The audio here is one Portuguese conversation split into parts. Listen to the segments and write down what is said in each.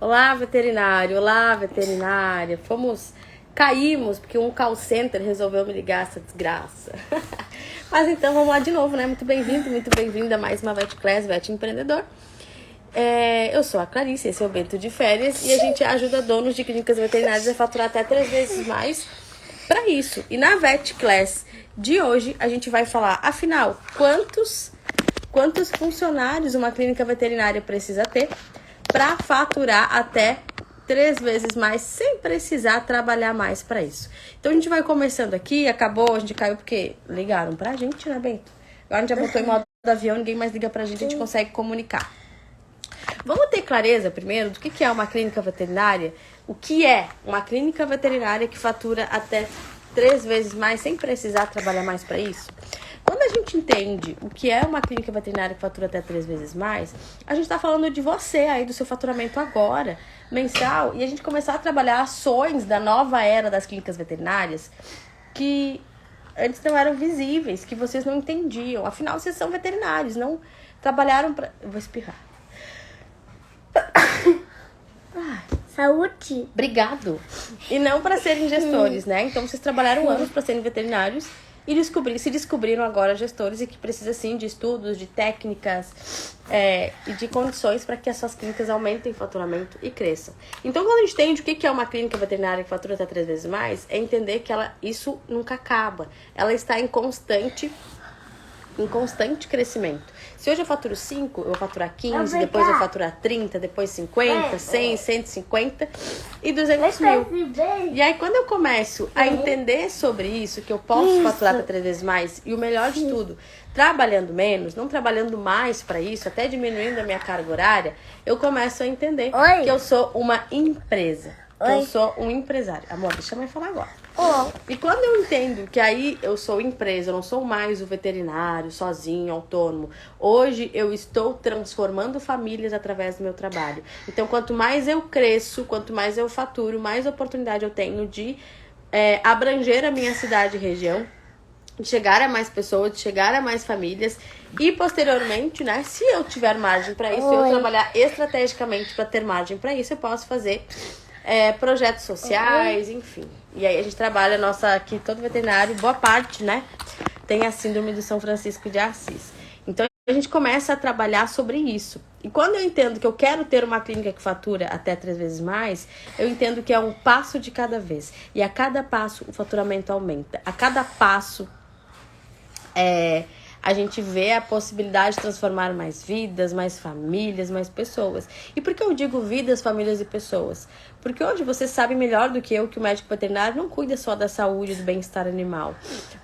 Olá, veterinário. Olá, veterinária. Caímos porque um call center resolveu me ligar, essa desgraça. Mas então vamos lá de novo, né? Muito bem-vindo, muito bem-vinda a mais uma Vet Class, Vet Empreendedor. Eu sou a Clarice, esse é o Bento de Férias e a gente ajuda donos de clínicas veterinárias a faturar até 3 vezes mais para isso. E na Vet Class de hoje a gente vai falar, afinal, quantos funcionários uma clínica veterinária precisa ter para faturar até 3 vezes mais sem precisar trabalhar mais para isso. Então a gente vai começando aqui, a gente caiu porque ligaram pra gente, né, Bento? Agora a gente já botou em modo avião, ninguém mais liga pra gente, a gente consegue comunicar. Vamos ter clareza primeiro do que é uma clínica veterinária? O que é uma clínica veterinária que fatura até 3 vezes mais sem precisar trabalhar mais para isso? Quando a gente entende o que é uma clínica veterinária que fatura até 3 vezes mais, a gente está falando de você aí, do seu faturamento agora, mensal, e a gente começar a trabalhar ações da nova era das clínicas veterinárias que antes não eram visíveis, que vocês não entendiam. Afinal, vocês são veterinários, não trabalharam para... Eu vou espirrar. Saúde. Obrigado. E não para serem gestores, né? Então, vocês trabalharam anos para serem veterinários e se descobriram agora gestores e que precisa, sim, de estudos, de técnicas e de condições para que as suas clínicas aumentem o faturamento e cresçam. Então, quando a gente entende o que é uma clínica veterinária que fatura até 3 vezes mais, é entender que isso nunca acaba. Ela está em constante crescimento. Se hoje eu faturo 5, eu vou faturar 15, depois eu vou faturar 30, depois 50, 100, 150 e 200 mil. E aí, quando eu começo a entender sobre isso, que eu posso faturar para 3 vezes mais, e o melhor de tudo, trabalhando menos, não trabalhando mais para isso, até diminuindo a minha carga horária, eu começo a entender que eu sou uma empresa, que eu sou um empresário. Amor, deixa a mãe falar agora. E quando eu entendo que aí eu sou empresa, eu não sou mais o veterinário, sozinho, autônomo. Hoje eu estou transformando famílias através do meu trabalho. Então, quanto mais eu cresço, quanto mais eu faturo, mais oportunidade eu tenho de abranger a minha cidade e região, de chegar a mais pessoas, de chegar a mais famílias. E posteriormente, né, se eu tiver margem para isso, eu trabalhar estrategicamente para ter margem para isso, eu posso fazer projetos sociais, enfim. E aí a gente trabalha, aqui todo veterinário, boa parte, né, tem a síndrome do São Francisco de Assis. Então a gente começa a trabalhar sobre isso. E quando eu entendo que eu quero ter uma clínica que fatura até 3 vezes mais, eu entendo que é um passo de cada vez. E a cada passo o faturamento aumenta. A cada passo a gente vê a possibilidade de transformar mais vidas, mais famílias, mais pessoas. E por que eu digo vidas, famílias e pessoas? Porque hoje você sabe melhor do que eu que o médico veterinário não cuida só da saúde e do bem-estar animal.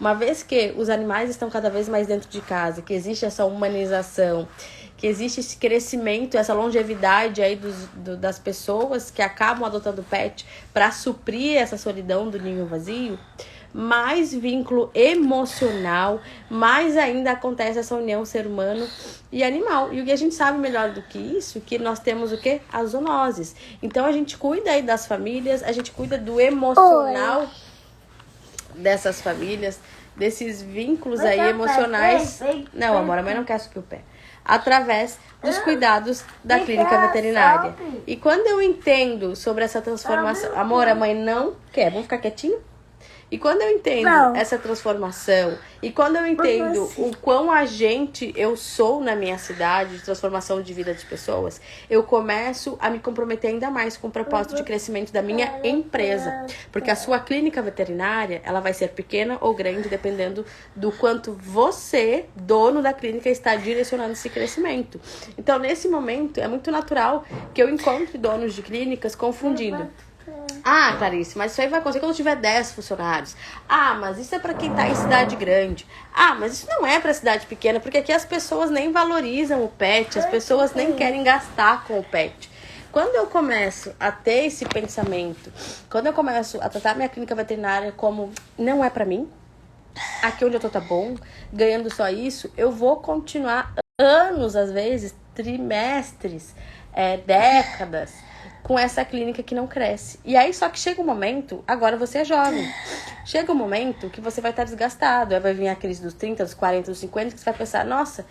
Uma vez que os animais estão cada vez mais dentro de casa, que existe essa humanização, que existe esse crescimento, essa longevidade aí das pessoas que acabam adotando pet para suprir essa solidão do ninho vazio, mais vínculo emocional, mais ainda acontece essa união ser humano e animal. E o que a gente sabe melhor do que isso, que nós temos o quê? As zoonoses. Então a gente cuida aí das famílias, a gente cuida do emocional dessas famílias, desses vínculos aí emocionais. Não, amor, a mãe não quer subir o pé. Através dos cuidados da clínica veterinária. E quando eu entendo sobre essa transformação... Amor, a mãe não quer. Vamos ficar quietinho? E quando eu entendo essa transformação, e quando eu entendo o quão agente eu sou na minha cidade de transformação de vida de pessoas, eu começo a me comprometer ainda mais com o propósito de crescimento da minha empresa. Porque a sua clínica veterinária, ela vai ser pequena ou grande, dependendo do quanto você, dono da clínica, está direcionando esse crescimento. Então, nesse momento, é muito natural que eu encontre donos de clínicas confundindo. Ah, Clarice, mas isso aí vai acontecer quando eu tiver 10 funcionários. Ah, mas isso é para quem tá em cidade grande. Ah, mas isso não é para cidade pequena, porque aqui as pessoas nem valorizam o pet, as pessoas nem querem gastar com o pet. Quando eu começo a ter esse pensamento, quando eu começo a tratar minha clínica veterinária como não é para mim, aqui onde eu tô tá bom, ganhando só isso, eu vou continuar anos, às vezes, trimestres, décadas, com essa clínica que não cresce. E aí, só que chega um momento, agora você é jovem, chega um momento que você vai estar desgastado, aí vai vir a crise dos 30, dos 40, dos 50, que você vai pensar, nossa,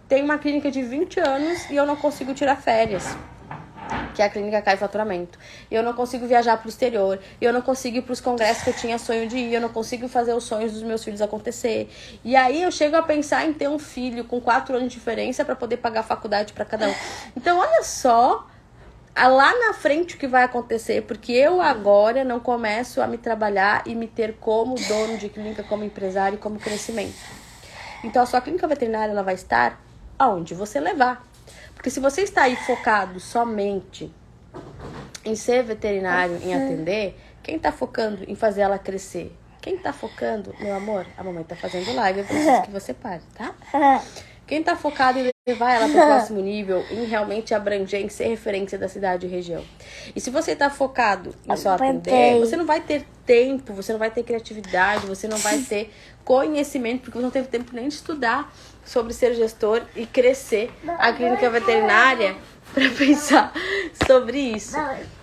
tem uma clínica de 20 anos e eu não consigo tirar férias. que a clínica cai em faturamento. Eu não consigo viajar pro exterior. Eu não consigo ir pros congressos que eu tinha sonho de ir. Eu não consigo fazer os sonhos dos meus filhos acontecer. E aí eu chego a pensar em ter um filho com 4 anos de diferença para poder pagar a faculdade para cada um. Então, olha só lá na frente o que vai acontecer, porque eu agora não começo a me trabalhar e me ter como dono de clínica, como empresário e como crescimento. Então, a sua clínica veterinária ela vai estar aonde você levar. Porque se você está aí focado somente em ser veterinário, em atender, quem está focando em fazer ela crescer? Quem está focando, meu amor, a mamãe está fazendo live, eu preciso que você pare, tá? Quem está focado em levar ela para o próximo nível, em realmente abranger, em ser referência da cidade e região. E se você está focado em só atender, você não vai ter tempo, você não vai ter criatividade, você não vai ter conhecimento, porque você não teve tempo nem de estudar sobre ser gestor e crescer a clínica veterinária para pensar sobre isso.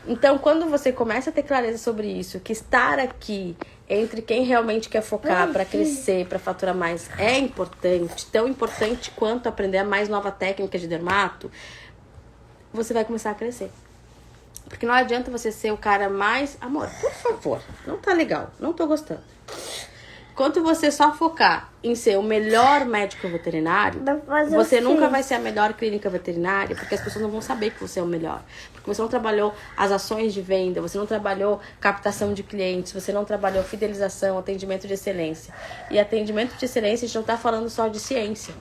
Então, quando você começa a ter clareza sobre isso, que estar aqui entre quem realmente quer focar para crescer, para faturar mais, é importante, tão importante quanto aprender a mais nova técnica de dermato, você vai começar a crescer. Porque não adianta você ser o cara mais... Amor, por favor, não tá legal, não tô gostando. Enquanto você só focar em ser o melhor médico veterinário, você nunca vai ser a melhor clínica veterinária, porque as pessoas não vão saber que você é o melhor. Porque você não trabalhou as ações de venda, você não trabalhou captação de clientes, você não trabalhou fidelização, atendimento de excelência. E atendimento de excelência, a gente não tá falando só de ciência.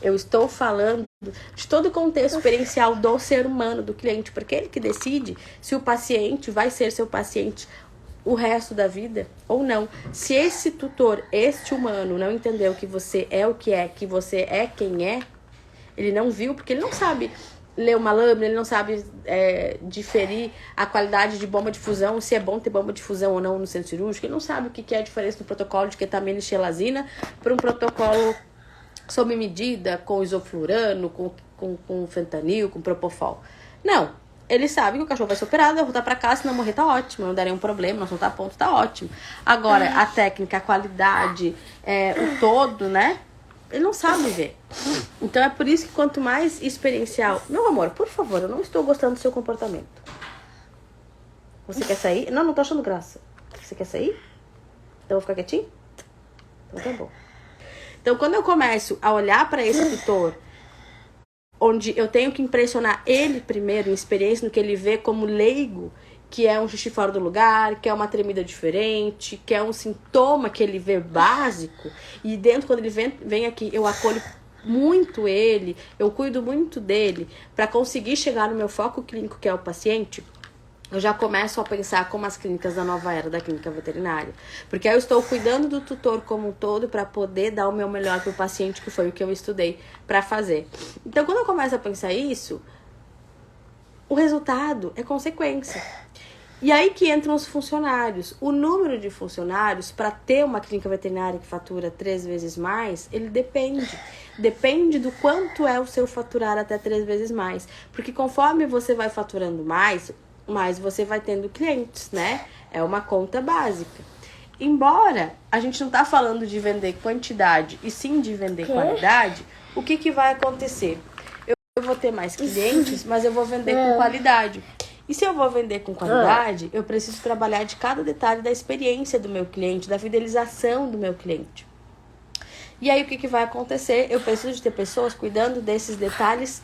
Eu estou falando de todo o contexto experiencial do ser humano, do cliente, porque ele que decide se o paciente vai ser seu paciente o resto da vida ou não. Se esse tutor, este humano, não entendeu que você é o que você é quem é, ele não viu, porque ele não sabe ler uma lâmina, ele não sabe diferir a qualidade de bomba de fusão, se é bom ter bomba de fusão ou não no centro cirúrgico, ele não sabe o que é a diferença do protocolo de ketamina e xelazina para um protocolo sob medida, com isoflurano, com fentanil, com propofol. Não. Ele sabe que o cachorro vai ser operado, vai voltar pra casa, se não morrer tá ótimo, não der nenhum problema, não soltar ponto, tá ótimo. Agora, a técnica, a qualidade, o todo, né? Ele não sabe ver. Então é por isso que quanto mais experiencial... Meu amor, por favor, eu não estou gostando do seu comportamento. Você quer sair? Não tô achando graça. Você quer sair? Então eu vou ficar quietinho? Então tá bom. Então quando eu começo a olhar pra esse tutor, onde eu tenho que impressionar ele primeiro, em experiência, no que ele vê como leigo, que é um xixi fora do lugar, que é uma tremida diferente, que é um sintoma que ele vê básico, e dentro, quando ele vem aqui, eu acolho muito ele, eu cuido muito dele, para conseguir chegar no meu foco clínico, que é o paciente, eu já começo a pensar como as clínicas da nova era da clínica veterinária. Porque aí eu estou cuidando do tutor como um todo para poder dar o meu melhor para o paciente, que foi o que eu estudei para fazer. Então, quando eu começo a pensar isso, o resultado é consequência. E aí que entram os funcionários. O número de funcionários, para ter uma clínica veterinária que fatura 3 vezes mais, ele depende. Depende do quanto é o seu faturar até 3 vezes mais. Porque conforme você vai faturando mais você vai tendo clientes, né? É uma conta básica. Embora a gente não tá falando de vender quantidade e sim de vender qualidade, o que vai acontecer? Eu vou ter mais clientes, mas eu vou vender com qualidade. E se eu vou vender com qualidade, eu preciso trabalhar de cada detalhe da experiência do meu cliente, da fidelização do meu cliente. E aí o que vai acontecer? Eu preciso de ter pessoas cuidando desses detalhes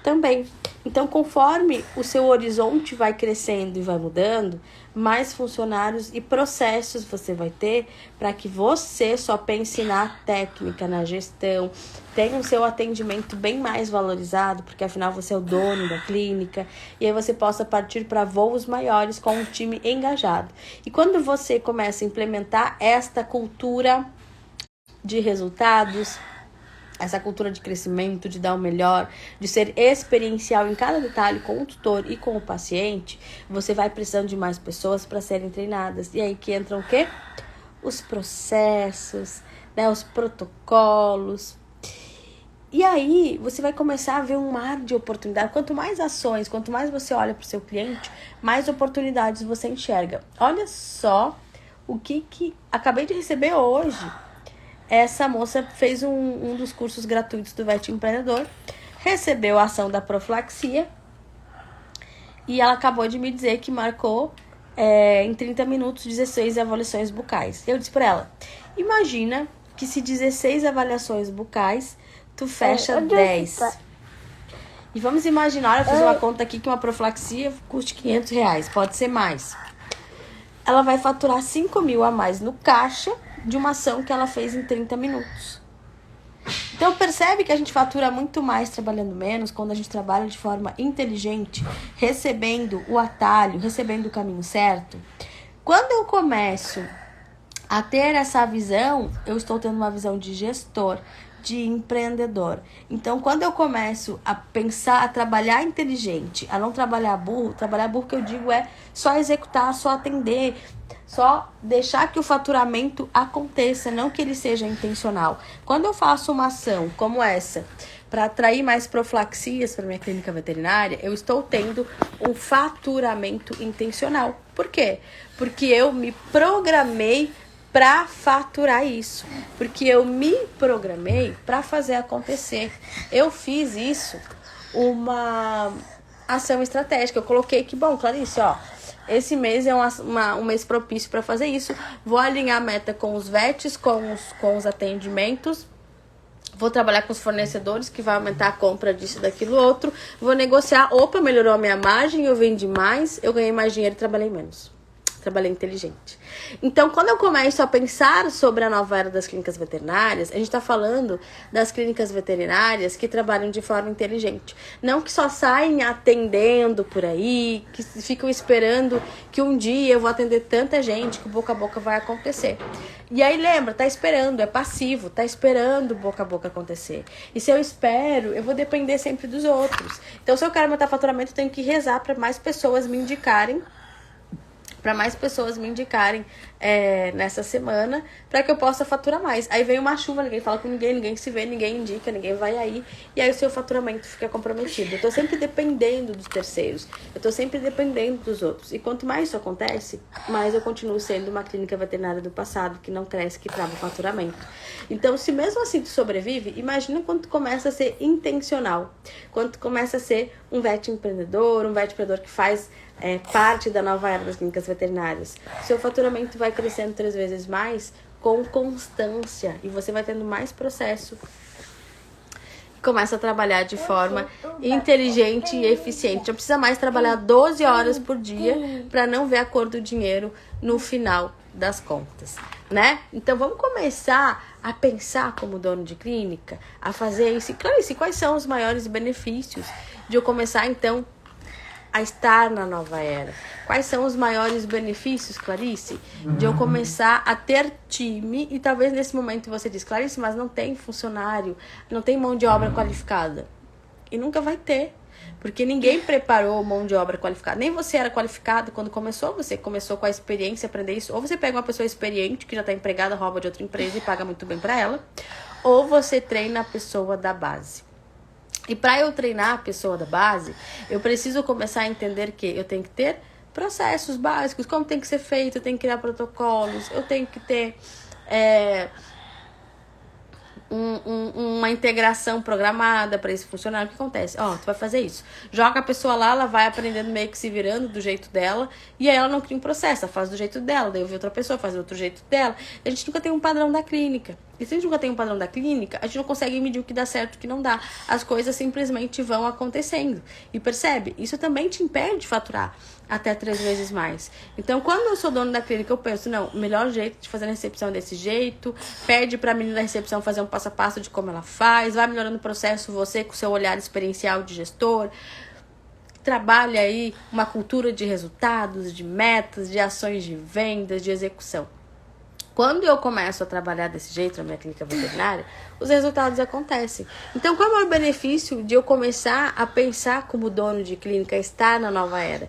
também. Então, conforme o seu horizonte vai crescendo e vai mudando, mais funcionários e processos você vai ter para que você só pense na técnica, na gestão, tenha o seu atendimento bem mais valorizado, porque afinal você é o dono da clínica, e aí você possa partir para voos maiores com um time engajado. E quando você começa a implementar esta cultura de resultados, essa cultura de crescimento, de dar o melhor, de ser experiencial em cada detalhe com o tutor e com o paciente, você vai precisando de mais pessoas para serem treinadas. E aí que entram o quê? Os processos, né? Os protocolos. E aí você vai começar a ver um mar de oportunidades. Quanto mais ações, quanto mais você olha para o seu cliente, mais oportunidades você enxerga. Olha só o que acabei de receber hoje. Essa moça fez um dos cursos gratuitos do Vet Empreendedor, recebeu a ação da profilaxia E ela acabou de me dizer que marcou em 30 minutos 16 avaliações bucais. Eu disse pra ela, imagina que se 16 avaliações bucais, tu fecha 10. E vamos imaginar, eu fiz uma conta aqui que uma profilaxia custe R$500, pode ser mais. Ela vai faturar 5 mil a mais no caixa de uma ação que ela fez em 30 minutos. Então percebe que a gente fatura muito mais trabalhando menos quando a gente trabalha de forma inteligente, recebendo o atalho, recebendo o caminho certo. Quando eu começo a ter essa visão, eu estou tendo uma visão de gestor, de empreendedor. Então, quando eu começo a pensar, a trabalhar inteligente, a não trabalhar burro que eu digo é só executar, só atender, só deixar que o faturamento aconteça, não que ele seja intencional. Quando eu faço uma ação como essa, para atrair mais profilaxias para minha clínica veterinária, eu estou tendo um faturamento intencional. Por quê? Porque eu me programei para faturar isso, porque eu me programei para fazer acontecer. Eu fiz isso uma ação estratégica. Eu coloquei que, bom, Clarice, ó, esse mês é um mês propício para fazer isso. Vou alinhar a meta com os VETs, com os atendimentos. Vou trabalhar com os fornecedores, que vai aumentar a compra disso, daquilo, outro. Vou negociar. Opa, melhorou a minha margem, eu vendi mais, eu ganhei mais dinheiro e trabalhei menos. Trabalhei inteligente. Então, quando eu começo a pensar sobre a nova era das clínicas veterinárias, a gente está falando das clínicas veterinárias que trabalham de forma inteligente. Não que só saem atendendo por aí, que ficam esperando que um dia eu vou atender tanta gente que o boca a boca vai acontecer. E aí, lembra, tá esperando, é passivo, tá esperando o boca a boca acontecer. E se eu espero, eu vou depender sempre dos outros. Então, se eu quero aumentar faturamento, eu tenho que rezar para mais pessoas me indicarem nessa semana, para que eu possa faturar mais. Aí vem uma chuva, ninguém fala com ninguém, ninguém se vê, ninguém indica, ninguém vai aí, e aí o seu faturamento fica comprometido. Eu tô sempre dependendo dos terceiros, eu tô sempre dependendo dos outros. E quanto mais isso acontece, mais eu continuo sendo uma clínica veterinária do passado, que não cresce, que trava o faturamento. Então, se mesmo assim tu sobrevive, imagina quando tu começa a ser intencional, quando tu começa a ser um vet empreendedor, um vet empreendedor que faz parte da nova era das clínicas veterinárias. Seu faturamento vai crescendo 3 vezes mais com constância e você vai tendo mais processo. Começa a trabalhar de forma inteligente e eficiente. Não precisa mais trabalhar 12 horas por dia para não ver a cor do dinheiro no final das contas, né? Então vamos começar a pensar como dono de clínica, a fazer isso. Clarice, quais são os maiores benefícios de eu começar então a estar na nova era? Quais são os maiores benefícios, Clarice, de eu começar a ter time? E talvez nesse momento você diz, Clarice, mas não tem funcionário, não tem mão de obra qualificada. E nunca vai ter, porque ninguém preparou mão de obra qualificada. Nem você era qualificado quando começou, você começou com a experiência, aprender isso. Ou você pega uma pessoa experiente, que já está empregada, rouba de outra empresa e paga muito bem para ela. Ou você treina a pessoa da base. E para eu treinar a pessoa da base, eu preciso começar a entender que eu tenho que ter processos básicos, como tem que ser feito, eu tenho que criar protocolos, eu tenho que ter uma integração programada para isso funcionar. O que acontece? Tu vai fazer isso. Joga a pessoa lá, ela vai aprendendo meio que se virando do jeito dela, e aí ela não cria um processo, ela faz do jeito dela, daí eu vi outra pessoa faz do outro jeito dela. A gente nunca tem um padrão da clínica. E se a gente nunca tem um padrão da clínica, a gente não consegue medir o que dá certo e o que não dá. As coisas simplesmente vão acontecendo. E percebe? Isso também te impede de faturar até 3 vezes mais. Então, quando eu sou dono da clínica, eu penso, não, o melhor jeito de fazer a recepção é desse jeito, pede pra menina da recepção fazer um passo a passo de como ela faz, vai melhorando o processo você com o seu olhar experiencial de gestor, trabalha aí uma cultura de resultados, de metas, de ações de vendas, de execução. Quando eu começo a trabalhar desse jeito na minha clínica veterinária, os resultados acontecem. Então, qual é o benefício de eu começar a pensar como dono de clínica, estar na nova era?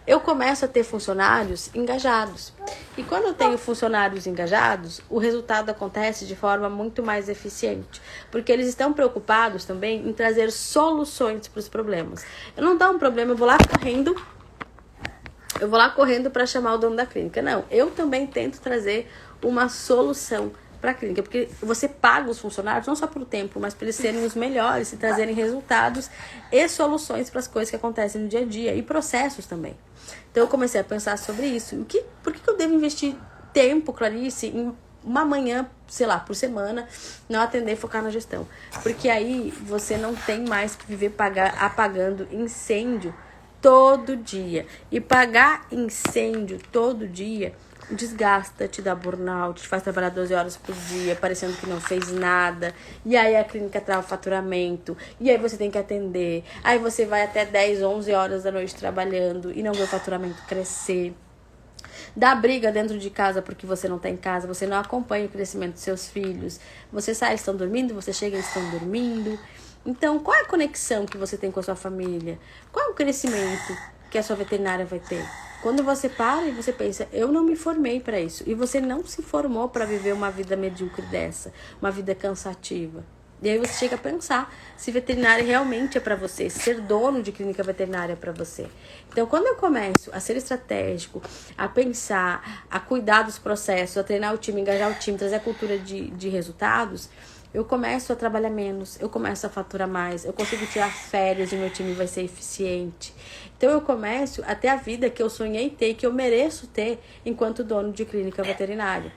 Eu começo a ter funcionários engajados. E quando eu tenho funcionários engajados, o resultado acontece de forma muito mais eficiente. Porque eles estão preocupados também em trazer soluções para os problemas. Eu não dou um problema, eu vou lá correndo para chamar o dono da clínica. Não, eu também tento trazer uma solução para a clínica, porque você paga os funcionários não só pelo tempo, mas por eles serem os melhores e trazerem resultados e soluções para as coisas que acontecem no dia a dia e processos também. Então eu comecei a pensar sobre isso. Por que eu devo investir tempo, Clarice, em uma manhã, sei lá, por semana, não atender e focar na gestão? Porque aí você não tem mais que viver apagando incêndio todo dia. E pagar incêndio todo dia desgasta, te dá burnout, te faz trabalhar 12 horas por dia, parecendo que não fez nada. E aí a clínica trava o faturamento. E aí você tem que atender. Aí você vai até 10, 11 horas da noite trabalhando e não vê o faturamento crescer. Dá briga dentro de casa porque você não tá em casa, você não acompanha o crescimento dos seus filhos. Você sai, estão dormindo, você chega, eles estão dormindo. Então, qual é a conexão que você tem com a sua família? Qual é o crescimento que a sua veterinária vai ter? Quando você para e você pensa, eu não me formei para isso. E você não se formou para viver uma vida medíocre dessa, uma vida cansativa. E aí você chega a pensar se veterinária realmente é para você, ser dono de clínica veterinária é para você. Então, quando eu começo a ser estratégico, a pensar, a cuidar dos processos, a treinar o time, engajar o time, trazer a cultura de resultados, eu começo a trabalhar menos, eu começo a faturar mais, eu consigo tirar férias e meu time vai ser eficiente. Então eu começo a ter a vida que eu sonhei ter, que eu mereço ter enquanto dono de clínica veterinária.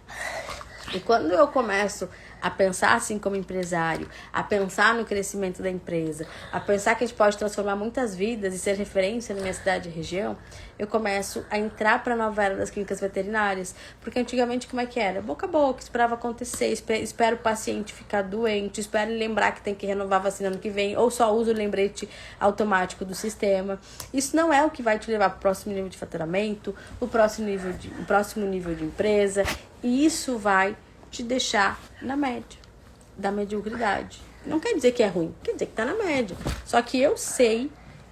E quando eu começo a pensar assim como empresário, a pensar no crescimento da empresa, a pensar que a gente pode transformar muitas vidas e ser referência na minha cidade e região, eu começo a entrar para a nova era das clínicas veterinárias. Porque antigamente como é que era? Boca a boca, esperava acontecer, espera o paciente ficar doente, espera ele lembrar que tem que renovar a vacina ano que vem, ou só usa o lembrete automático do sistema. Isso não é o que vai te levar para o próximo nível de faturamento, o próximo nível de empresa, e isso vai te deixar na média da mediocridade. Não quer dizer que é ruim, quer dizer que tá na média. Só que eu sei,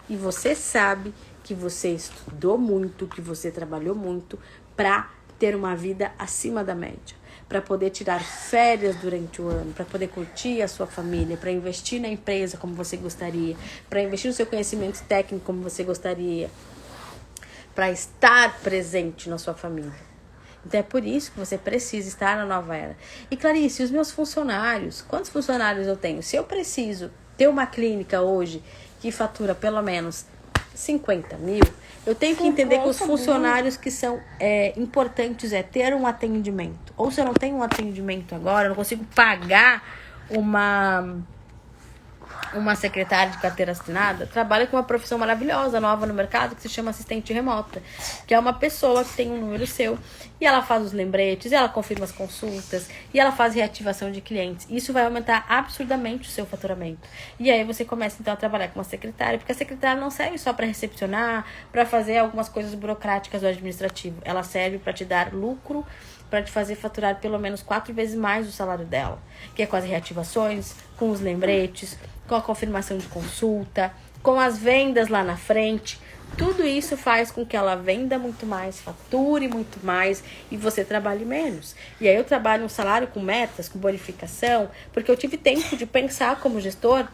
e você sabe, que você estudou muito, que você trabalhou muito para ter uma vida acima da média, para poder tirar férias durante o ano, para poder curtir a sua família, para investir na empresa como você gostaria, para investir no seu conhecimento técnico como você gostaria, para estar presente na sua família. Então é por isso que você precisa estar na nova era. E Clarice, os meus funcionários, quantos funcionários eu tenho? Se eu preciso ter uma clínica hoje que fatura pelo menos 50 mil, eu tenho que entender que os funcionários que são importantes é ter um atendimento. Ou se eu não tenho um atendimento agora, eu não consigo pagar uma secretária de carteira assinada, trabalha com uma profissão maravilhosa, nova no mercado, que se chama assistente remota, que é uma pessoa que tem um número seu, e ela faz os lembretes, e ela confirma as consultas, e ela faz reativação de clientes. Isso vai aumentar absurdamente o seu faturamento. E aí você começa então a trabalhar com uma secretária, porque a secretária não serve só para recepcionar, para fazer algumas coisas burocráticas do administrativo. Ela serve para te dar lucro, para te fazer faturar pelo menos 4 vezes mais o salário dela, que é com as reativações, com os lembretes, com a confirmação de consulta, com as vendas lá na frente. Tudo isso faz com que ela venda muito mais, fature muito mais e você trabalhe menos. E aí eu trabalho um salário com metas, com bonificação, porque eu tive tempo de pensar como gestor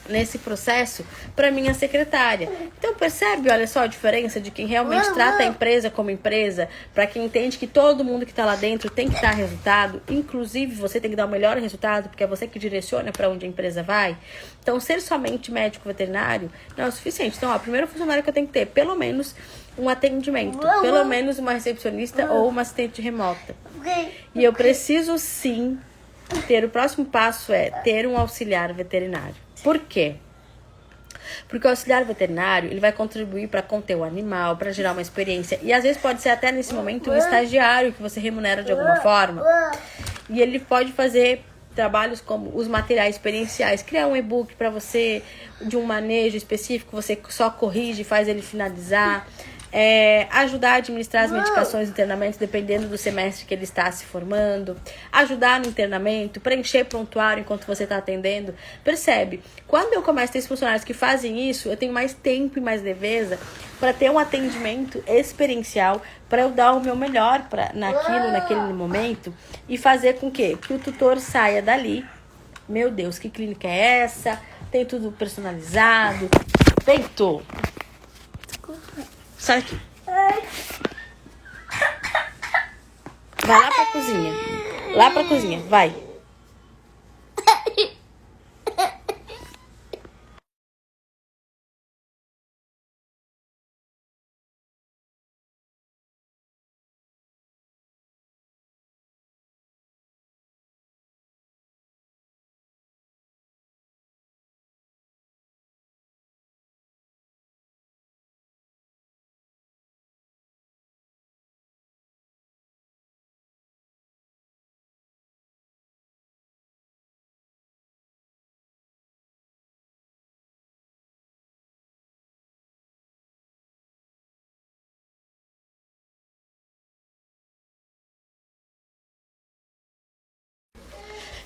nesse processo para minha secretária. Então percebe, olha só a diferença de quem realmente trata a empresa como empresa, para quem entende que todo mundo que está lá dentro tem que dar resultado, inclusive você tem que dar o melhor resultado, porque é você que direciona para onde a empresa vai. Então ser somente médico veterinário não é o suficiente. Então, o primeiro funcionário que eu tenho que ter, pelo menos um atendimento, pelo menos uma recepcionista ou uma assistente remota. E eu preciso sim o próximo passo é ter um auxiliar veterinário. Por quê? Porque o auxiliar veterinário, ele vai contribuir para conter o animal, para gerar uma experiência. E às vezes pode ser até nesse momento um estagiário que você remunera de alguma forma. E ele pode fazer trabalhos como os materiais experienciais, criar um e-book para você, de um manejo específico, você só corrige e faz ele finalizar. Ajudar a administrar as medicações e internamentos dependendo do semestre que ele está se formando, ajudar no internamento, preencher prontuário enquanto você está atendendo. Percebe? Quando eu começo a ter funcionários que fazem isso, eu tenho mais tempo e mais leveza para ter um atendimento experiencial, para eu dar o meu melhor naquele momento e fazer com que o tutor saia dali. Meu Deus, que clínica é essa? Tem tudo personalizado. Peito! Sai aqui. Vai lá pra cozinha. Lá pra cozinha, vai.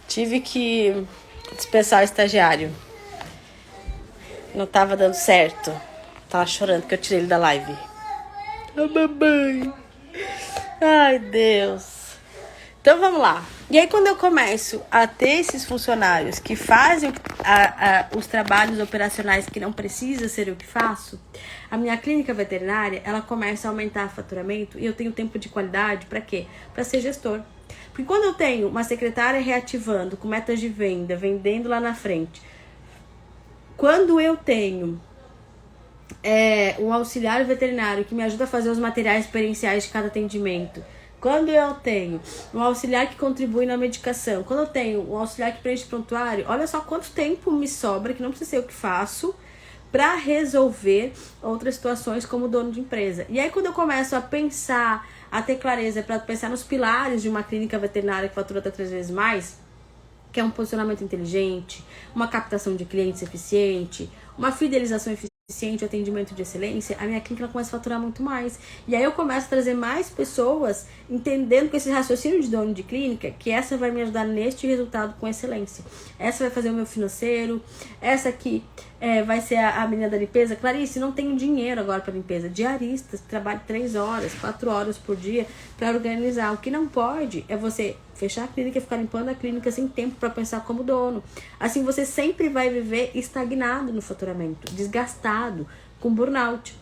Tive que dispensar o estagiário. Não tava dando certo. Tava chorando que eu tirei ele da live. Ah, mamãe. Ai, Deus. Então vamos lá. E aí quando eu começo a ter esses funcionários que fazem os trabalhos operacionais que não precisa ser eu que faço, a minha clínica veterinária, ela começa a aumentar o faturamento e eu tenho tempo de qualidade para quê? Para ser gestor. Porque quando eu tenho uma secretária reativando com metas de venda, vendendo lá na frente, quando eu tenho um auxiliar veterinário que me ajuda a fazer os materiais experienciais de cada atendimento, quando eu tenho um auxiliar que contribui na medicação, quando eu tenho um auxiliar que preenche prontuário, olha só quanto tempo me sobra, que não precisa ser eu que faço, para resolver outras situações como dono de empresa. E aí quando eu começo a pensar, a ter clareza para pensar nos pilares de uma clínica veterinária que fatura até 3 vezes mais, que é um posicionamento inteligente, uma captação de clientes eficiente, uma fidelização eficiente, atendimento de excelência, a minha clínica começa a faturar muito mais. E aí eu começo a trazer mais pessoas, entendendo com esse raciocínio de dono de clínica, que essa vai me ajudar neste resultado com excelência. Essa vai fazer o meu financeiro, essa aqui vai ser a menina da limpeza. Clarice, não tenho dinheiro agora para limpeza. Diaristas, trabalho 3 horas, 4 horas por dia para organizar. O que não pode é você fechar a clínica e ficar limpando a clínica sem tempo para pensar como dono. Assim você sempre vai viver estagnado no faturamento, desgastado, com burnout.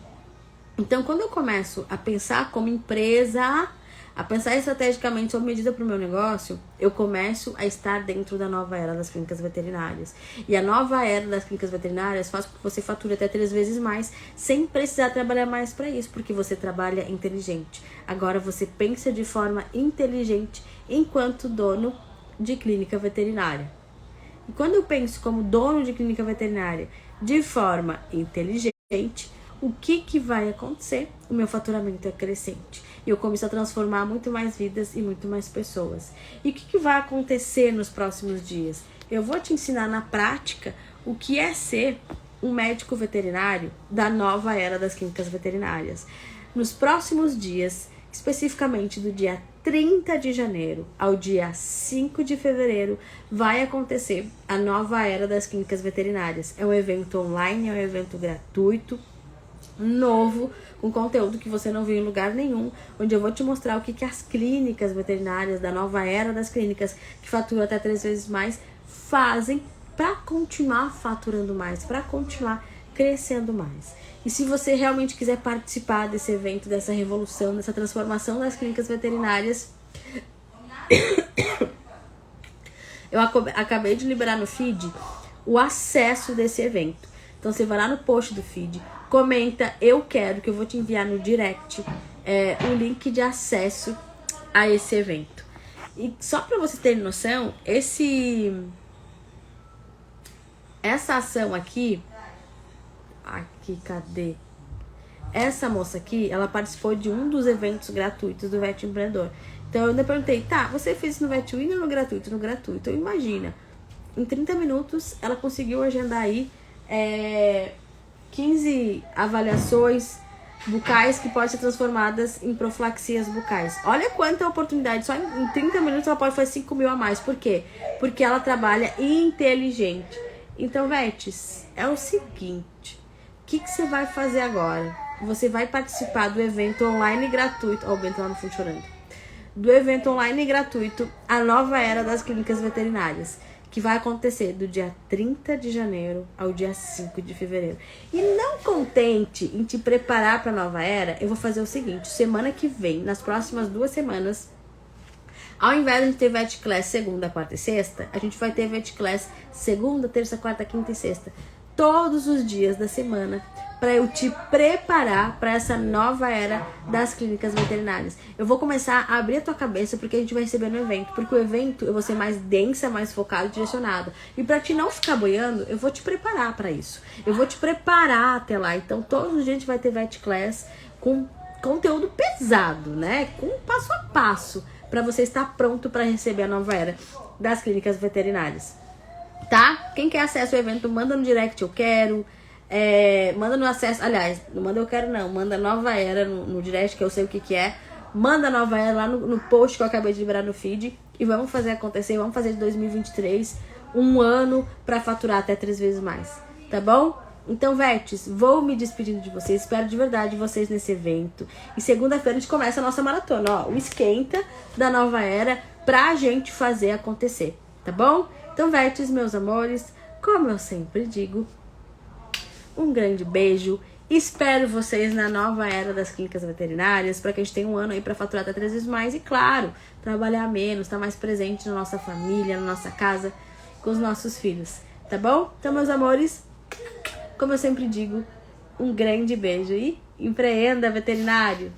Então, quando eu começo a pensar como empresa, a pensar estrategicamente sob medida para o meu negócio, eu começo a estar dentro da nova era das clínicas veterinárias. E a nova era das clínicas veterinárias faz com que você fature até 3 vezes mais, sem precisar trabalhar mais para isso, porque você trabalha inteligente. Agora você pensa de forma inteligente enquanto dono de clínica veterinária. E quando eu penso como dono de clínica veterinária de forma inteligente, o que vai acontecer? O meu faturamento é crescente. E eu começo a transformar muito mais vidas e muito mais pessoas. E o que vai acontecer nos próximos dias? Eu vou te ensinar na prática o que é ser um médico veterinário da nova era das clínicas veterinárias. Nos próximos dias, especificamente do dia 30 de janeiro ao dia 5 de fevereiro, vai acontecer a nova era das clínicas veterinárias. É um evento online, é um evento gratuito, novo, com conteúdo que você não viu em lugar nenhum, onde eu vou te mostrar o que as clínicas veterinárias da nova era das clínicas, que faturam até 3 vezes mais, fazem para continuar faturando mais, para continuar crescendo mais. E se você realmente quiser participar desse evento, dessa revolução, dessa transformação das clínicas veterinárias, eu acabei de liberar no feed o acesso desse evento. Então você vai lá no post do feed, comenta, eu quero, que eu vou te enviar no direct o link de acesso a esse evento. E só para vocês terem noção, essa ação aqui, cadê? Essa moça aqui, ela participou de um dos eventos gratuitos do Vet Empreendedor. Então eu ainda perguntei, tá, você fez isso no Vet Win ou no gratuito? No gratuito. Então imagina, em 30 minutos ela conseguiu agendar aí 15 avaliações bucais que podem ser transformadas em profilaxias bucais. Olha quanta oportunidade, só em 30 minutos ela pode fazer 5 mil a mais. Por quê? Porque ela trabalha inteligente. Então, Vetes, é o seguinte, o que você vai fazer agora? Você vai participar do evento online gratuito, ó, o Bento lá no fundo chorando, do evento online gratuito, a nova era das clínicas veterinárias, que vai acontecer do dia 30 de janeiro ao dia 5 de fevereiro. E não contente em te preparar para a nova era, eu vou fazer o seguinte, semana que vem, nas próximas 2 semanas, Ao invés de ter Vet Class segunda, quarta e sexta, a gente vai ter Vet Class segunda, terça, quarta, quinta e sexta. Todos os dias da semana, para eu te preparar para essa nova era das clínicas veterinárias. Eu vou começar a abrir a tua cabeça porque a gente vai receber no evento. Porque o evento eu vou ser mais densa, mais focada e direcionada. E para te não ficar boiando, eu vou te preparar para isso. Eu vou te preparar até lá. Então, todos os dias a gente vai ter Vet Class com conteúdo pesado, né? Com passo a passo, para você estar pronto para receber a nova era das clínicas veterinárias. Tá? Quem quer acesso ao evento, manda no direct eu quero. Manda no acesso, aliás, não manda eu quero não, manda nova era no direct, que eu sei o que é. Manda nova era lá no post que eu acabei de liberar no feed. E vamos fazer acontecer, vamos fazer de 2023 um ano pra faturar até 3 vezes mais, tá bom? Então, Vets, vou me despedindo de vocês. Espero de verdade vocês nesse evento. E segunda-feira a gente começa a nossa maratona, ó, o esquenta da nova era pra gente fazer acontecer, tá bom? Então, Vets, meus amores, como eu sempre digo, um grande beijo. Espero vocês na nova era das clínicas veterinárias, para que a gente tenha um ano aí para faturar até 3 vezes mais. E claro, trabalhar menos, estar mais presente na nossa família, na nossa casa, com os nossos filhos, tá bom? Então, meus amores, como eu sempre digo, um grande beijo e empreenda, veterinário!